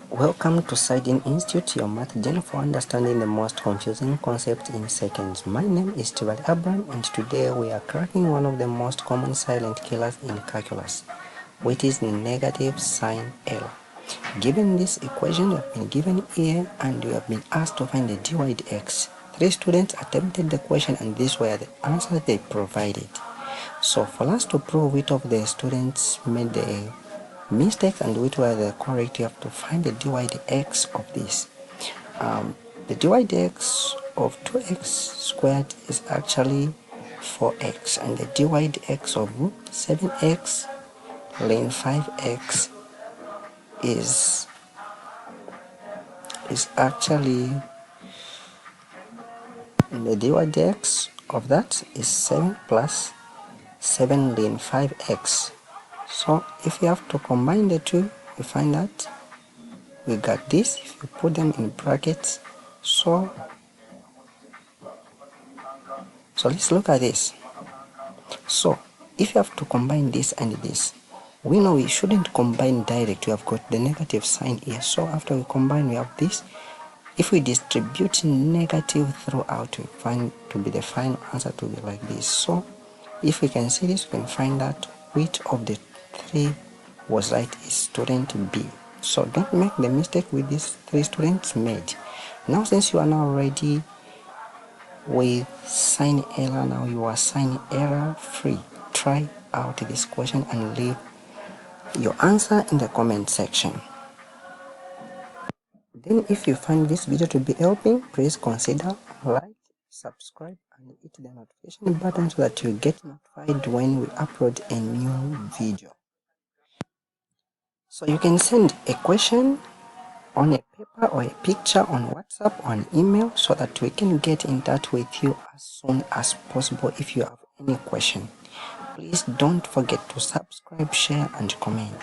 Welcome to SciGenie Institute, your math journey for understanding the most confusing concepts in seconds. My name is Chibale Abraham, and today we are cracking one of the most common silent killers in calculus, which is negative sign error. Given this equation, you have been given here and you have been asked to find the dy dx. 3 students attempted the question and these were the answers they provided. So for us to prove which of the students made the mistakes and which were the correct, you have to find the dy dx of this. The dy dx of 2x squared is actually 4x, and the dy dx of 7x ln 5x is actually, the dy dx of that is 7 plus 7 ln 5x. So if you have to combine the two, we find that we got this if you put them in brackets. So let's look at this. So if you have to combine this and this, we know we shouldn't combine direct. We have got the negative sign here. So after we combine, we have this. If we distribute negative throughout, we find to be the final answer to be like this. So if we can see this, we can find that which of the three was right is student B. So don't make the mistake with these 3 students made. Now since you are now ready with sign error, now you are sign error free. Try out this question and leave your answer in the comment section. Then if you find this video to be helping, please consider like, subscribe and hit the notification button so that you get notified when we upload a new video. So you can send a question on a paper or a picture on WhatsApp or an email so that we can get in touch with you as soon as possible. If you have any question, please don't forget to subscribe, share and comment.